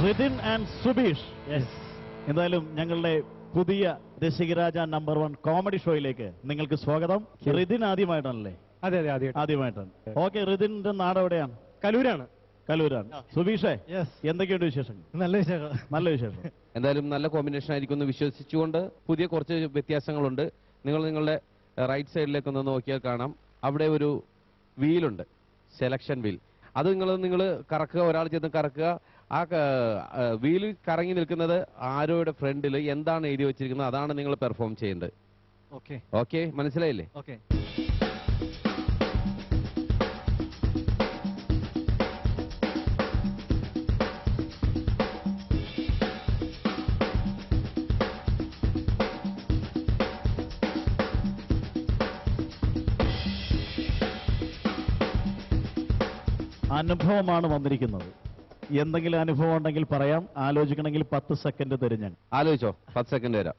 Rithin and Subeesh. എന്തായാലും ഞങ്ങളുടെ പുതിയ രസികരാജ നമ്പർ 1 കോമഡി ഷോയിലേക്ക് നിങ്ങൾക്ക് സ്വാഗതം. റിതിൻ ആദ്യമായിട്ടാണല്ലേ? അതെ ആദ്യമായിട്ടാണ്. ഓക്കെ, റിതിന്റെ നാട് എവിടെയാണ്? കലൂരാണ്. സുബീഷേ, എന്തൊക്കെയുണ്ട് വിശേഷം? നല്ല വിശേഷം. എന്തായാലും നല്ല കോമ്പിനേഷൻ ആയിരിക്കും എന്ന് വിശ്വസിച്ചുകൊണ്ട് പുതിയ കുറച്ച് വ്യത്യാസങ്ങളുണ്ട്. നിങ്ങളുടെ റൈറ്റ് സൈഡിലേക്ക് ഒന്ന് നോക്കിയാൽ കാണാം, അവിടെ ഒരു വീലുണ്ട്, സെലക്ഷൻ വീൽ. അത് നിങ്ങൾ കറക്കുക, ഒരാൾ ചെന്ന് കറക്കുക. ആ വീൽ കറങ്ങി നിൽക്കുന്നത് ആരോയുടെ ഫ്രണ്ടിൽ എന്താണ് എഴുതി വെച്ചിരിക്കുന്നത് അതാണ് നിങ്ങൾ പെർഫോം ചെയ്യേണ്ടത്. ഓക്കെ, മനസ്സിലായില്ലേ? ഓക്കെ. അനുഭവമാണ് വന്നിരിക്കുന്നത്. എന്തെങ്കിലും അനുഭവം ഉണ്ടെങ്കിൽ പറയാം, ആലോചിക്കണമെങ്കിൽ 10 സെക്കൻഡ് തരും ഞാൻ. ആലോചിച്ചോ, 10 സെക്കൻഡ് തരാം.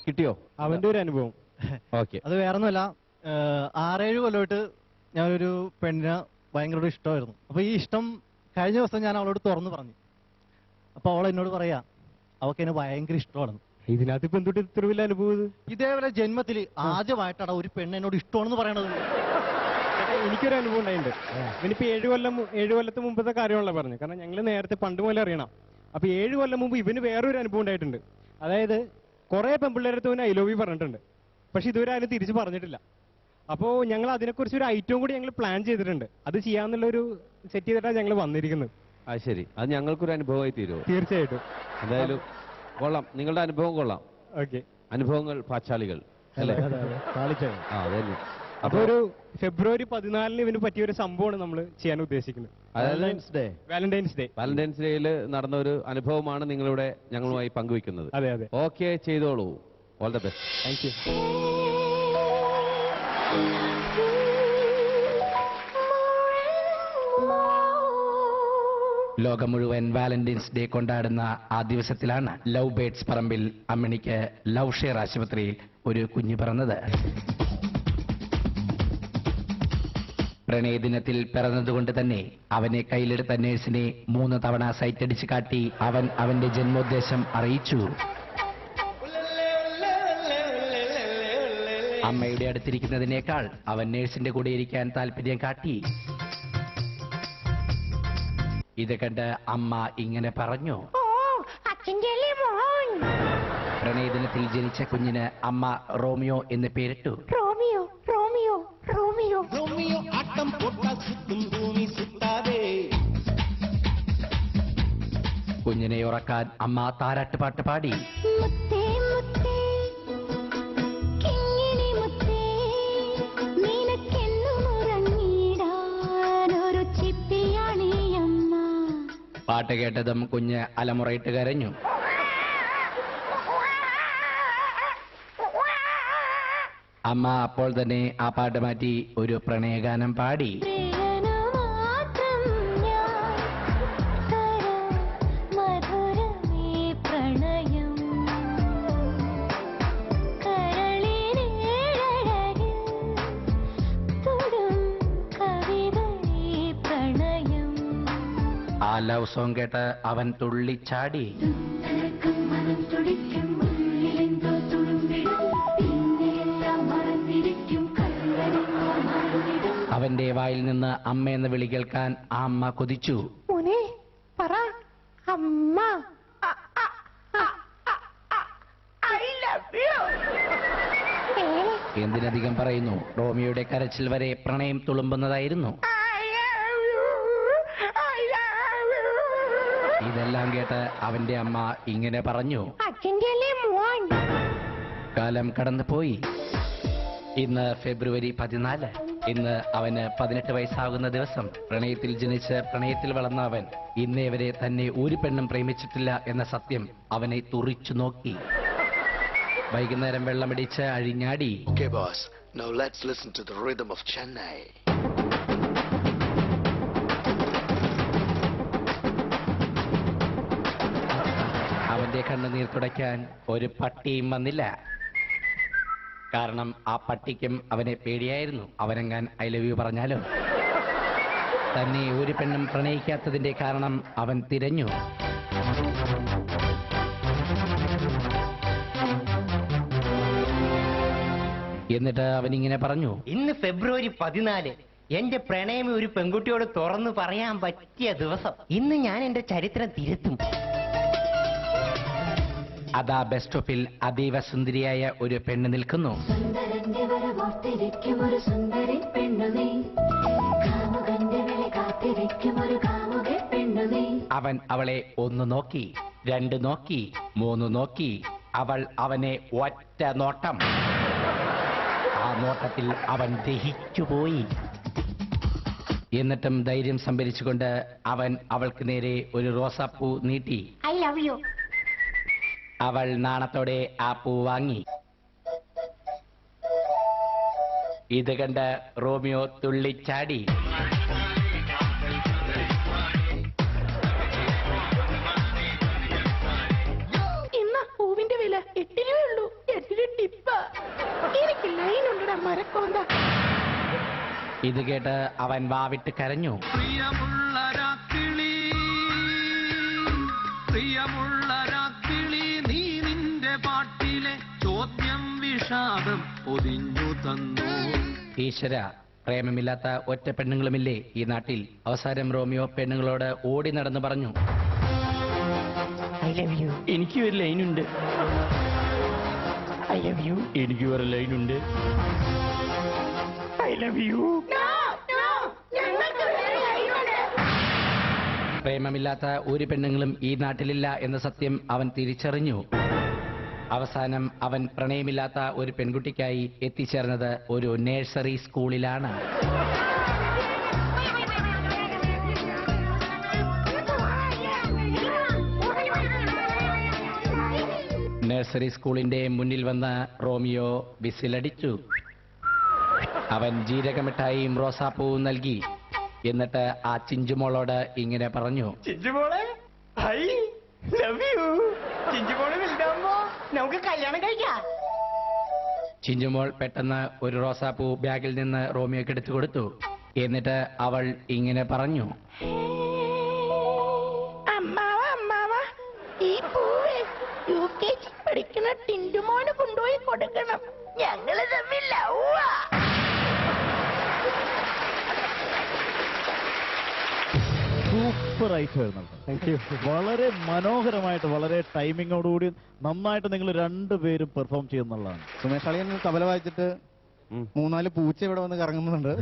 കിട്ടിയോ അവന്റെ ഒരു അനുഭവം? ഓക്കെ. അത് വേറൊന്നുമല്ല, 6-7 കൊല്ലമായിട്ട് ഞാനൊരു പെണ്ണിനെ ഭയങ്കര ഇഷ്ടമായിരുന്നു. അപ്പൊ ഈ ഇഷ്ടം കഴിഞ്ഞ ദിവസം ഞാൻ അവളോട് തുറന്നു പറഞ്ഞു. അപ്പൊ അവൾ എന്നോട് പറയാ അവൾക്ക് എന്നെ ഭയങ്കര ഇഷ്ടമാണെന്ന്. ഇതിനകത്ത് ഇപ്പൊ എന്തുട്ട് ഇത്ര വലിയ അനുഭവം? ഇതേപോലെ ജന്മത്തിൽ ആദ്യമായിട്ടാണ് ഒരു പെണ്ണ് എന്നോട് ഇഷ്ടമാണെന്ന് പറയണത്. എനിക്കൊരു അനുഭവം ഉണ്ടായിട്ടുണ്ട്. ഇവനിപ്പോ 7 കൊല്ലത്ത് മുമ്പത്തെ കാര്യമാണല്ലോ പറഞ്ഞു. കാരണം ഞങ്ങൾ നേരത്തെ പണ്ട് മുതലേ അറിയണം. അപ്പൊ 7 കൊല്ലം മുമ്പ് ഇവന് വേറൊരു അനുഭവം ഉണ്ടായിട്ടുണ്ട്. അതായത് കുറെ പെൺപിള്ളേരടുത്ത് ഇവന് ഐ ലവ് യു പറഞ്ഞിട്ടുണ്ട്. പക്ഷെ ഇതുവരെ അതിന് തിരിച്ച് പറഞ്ഞിട്ടില്ല. അപ്പോൾ ഞങ്ങൾ അതിനെക്കുറിച്ച് ഒരു ഐറ്റവും കൂടി ഞങ്ങൾ പ്ലാൻ ചെയ്തിട്ടുണ്ട്. അത് ചെയ്യാന്നുള്ളൊരു സെറ്റ് ചെയ്തിട്ടാണ് ഞങ്ങൾ വന്നിരിക്കുന്നത്. ആ ശരി, അത് ഞങ്ങൾക്കൊരു അനുഭവമായി തീരുമോ? തീർച്ചയായിട്ടും. എന്തായാലും കൊള്ളാം, നിങ്ങളുടെ അനുഭവം കൊള്ളാം. ഓക്കെ. അനുഭവങ്ങൾ പാച്ചാളികൾ അല്ലേ? അതന്നെ. അപ്പൊ ഒരു ഫെബ്രുവരി 14 ഇവന് പറ്റിയ ഒരു സംഭവമാണ് നമ്മൾ ചെയ്യാൻ ഉദ്ദേശിക്കുന്നത്. വാലന്റൈൻസ് ഡേയിൽ നടന്ന ഒരു അനുഭവമാണ് നിങ്ങളിവിടെ ഞങ്ങളുമായി പങ്കുവെക്കുന്നത്. അതെ. ഓക്കെ, ചെയ്തോളൂ. All the best. Thank you. ലോകം മുഴുവൻ വാലന്റൈൻസ് ഡേ കൊണ്ടാടുന്ന ആ ദിവസത്തിലാണ് ലവ് ബേഡ്സ് പറമ്പിൽ അമ്മിണിക്ക് ലവ് ഷെയർ ആശുപത്രിയിൽ ഒരു കുഞ്ഞ് പിറന്നത്. പ്രണയദിനത്തിൽ പിറന്നതുകൊണ്ട് തന്നെ അവനെ കയ്യിലെടുത്ത നേഴ്സിനെ 3 തവണ സൈറ്റടിച്ച് കാട്ടി അവൻ അവന്റെ ജന്മോദ്ദേശം അറിയിച്ചു. അമ്മയുടെ അടുത്തിരിക്കുന്നതിനേക്കാൾ അവൻ നേഴ്സിന്റെ കൂടെ ഇരിക്കാൻ താല്പര്യം കാട്ടി. ഇത് കണ്ട് അമ്മ ഇങ്ങനെ പറഞ്ഞു. പ്രണയദിനത്തിൽ ജനിച്ച കുഞ്ഞിന് അമ്മ റോമിയോ എന്ന് പേരിട്ടു. കുഞ്ഞിനെ ഉറക്കാൻ അമ്മ താരാട്ടുപാട്ട് പാടി. പാട്ട് കേട്ടതും കുഞ്ഞ് അലമുറയിട്ട് കരഞ്ഞു. അമ്മ അപ്പോൾ തന്നെ ആ പാട്ട് മാറ്റി ഒരു പ്രണയഗാനം പാടി. ആ ലവ് സോങ് കേട്ട് അവൻ തുള്ളിച്ചാടി. അവന്റെ വായിൽ നിന്ന് അമ്മയെന്ന് വിളി കേൾക്കാൻ ആ അമ്മ കൊതിച്ചു. എന്തിനധികം പറയുന്നു, റോമിയോയുടെ കരച്ചിൽ വരെ പ്രണയം തുളുമ്പുന്നതായിരുന്നു. ഇതെല്ലാം കേട്ട് അവന്റെ അമ്മ ഇങ്ങനെ പറഞ്ഞു. കാലം കടന്നുപോയി. ഇന്ന് ഫെബ്രുവരി 14. ഇന്ന് അവന് 18 വയസ്സാകുന്ന ദിവസം. പ്രണയത്തിൽ ജനിച്ച് പ്രണയത്തിൽ വളർന്ന അവൻ ഇന്നേ വരെ തന്നെ ഒരു പെണ്ണും പ്രേമിച്ചിട്ടില്ല എന്ന സത്യം അവനെ തുറിച്ചു നോക്കി. വൈകുന്നേരം വെള്ളമടിച്ച് അഴിഞ്ഞാടി. Okay boss, now let's listen to the rhythm of Chennai. അവന്റെ കണ്ണുനീർ തുടയ്ക്കാൻ ഒരു പട്ടിയും വന്നില്ല. കാരണം ആ പട്ടിക്കും അവനെ പേടിയായിരുന്നു. അവനെങ്ങാൻ ഐ ലവ് യു പറഞ്ഞാലോ. തന്നെ ഒരു പെണ്ണും പ്രണയിക്കാത്തതിന്റെ കാരണം അവൻ തിരഞ്ഞു. എന്നിട്ട് അവനിങ്ങനെ പറഞ്ഞു, ഇന്ന് ഫെബ്രുവരി 14, എന്റെ പ്രണയം ഒരു പെൺകുട്ടിയോട് തുറന്നു പറയാൻ പറ്റിയ ദിവസം. ഇന്ന് ഞാൻ എന്റെ ചരിത്രം തിരുത്തും. അതാ ബസ് സ്റ്റോപ്പിൽ അതീവ സുന്ദരിയായ ഒരു പെണ്ണ് നിൽക്കുന്നു. സുന്ദരന്റെ വരവോർത്തിരിക്കും ഒരു സുന്ദരി പെണ്ണുനീ, കാമുകന്റെ വിളി കാത്തിരിക്കും ഒരു കാമുക പെണ്ണുനീ. അവൻ അവളെ 1 നോക്കി, 2 നോക്കി, 3 നോക്കി. അവൾ അവനെ ഒറ്റ നോട്ടം. ആ നോട്ടത്തിൽ അവൻ ദഹിച്ചുപോയി. എന്നിട്ടും ധൈര്യം സംഭരിച്ചുകൊണ്ട് അവൻ അവൾക്ക് നേരെ ഒരു റോസാപ്പൂ നീട്ടി. I love you. അവൾ നാണത്തോടെ ആ പൂ വാങ്ങി. ഇത് കണ്ട് റോമിയോ തുള്ളിച്ചാടി. ഇന്ന പൂവിന്റെ വില 8 രൂപയുള്ളൂ. 8 ടിപ്പ. എനിക്ക് ലൈൻ ഉണ്ടടാ മരക്കോന്ത. ഇത് കേട്ട് അവൻ വാവിട്ട് കരഞ്ഞു. പ്രിയമുള്ള രാക്കിളി നീ നിന്റെ പാട്ടിലെ ചോദ്യം വിഷാദം പൊതിഞ്ഞു തന്നു. ഈശ്വര, പ്രേമമില്ലാത്ത ഒറ്റ പെണ്ണുങ്ങളുമില്ലേ ഈ നാട്ടിൽ? അവസാനം റോമിയോ പെണ്ണുങ്ങളോട് ഓടി നടന്നു പറഞ്ഞു, ഐ ലവ് യു. എനിക്ക് ഒരു ലൈനുണ്ട്. I love you. എനിക്ക് ഒരു ലൈനുണ്ട്. I love you. ഞങ്ങൾക്ക് വേറെ ലൈനുണ്ട്. പ്രേമമില്ലാത്ത ഒരു പെണ്ണുങ്ങളും ഈ നാട്ടിലില്ല എന്ന സത്യം അവൻ തിരിച്ചറിഞ്ഞു. അവസാനം അവൻ പ്രണയമില്ലാത്ത ഒരു പെൺകുട്ടിക്കായി എത്തിച്ചേർന്നത് ഒരു നഴ്സറി സ്കൂളിലാണ്. നഴ്സറി സ്കൂളിന്റെ മുന്നിൽ വന്ന് റോമിയോ വിസിലടിച്ചു. അവൻ ജീരകമിഠായിയും റോസാപ്പൂവും നൽകി. എന്നിട്ട് ആ ചിഞ്ചുമോളോട് ഇങ്ങനെ പറഞ്ഞു, ചിഞ്ചുമോളെ ഐ ലവ് യു. ചിഞ്ചുമോളെ വലുതാവുമ്പോ നമുക്ക് കല്യാണം കഴിക്കാം. ചിഞ്ചുമോൾ പെട്ടെന്ന് ഒരു റോസാപ്പൂ ബാഗിൽ നിന്ന് റോമിയോക്ക് എടുത്തു കൊടുത്തു. എന്നിട്ട് അവൾ ഇങ്ങനെ പറഞ്ഞു, അമ്മാവ ഈ പൂവ് UKG പഠിക്കുന്ന ടിന്റുമോന് കൊണ്ടുപോയി കൊടുക്കണം. ഞങ്ങള് തമ്മിൽ ലവ്വാ. സൂപ്പർ ആയിട്ട് വളരെ മനോഹരമായിട്ട്, വളരെ ടൈമിങ്ങോടുകൂടി നന്നായിട്ട് നിങ്ങൾ രണ്ടുപേരും പെർഫോം ചെയ്യുന്നുള്ളതാണ്. സുമേഷ് അളിയൻ തബല വായിച്ചിട്ട് 3-4 പൂച്ച ഇവിടെ വന്ന് കറങ്ങുന്നുണ്ട്.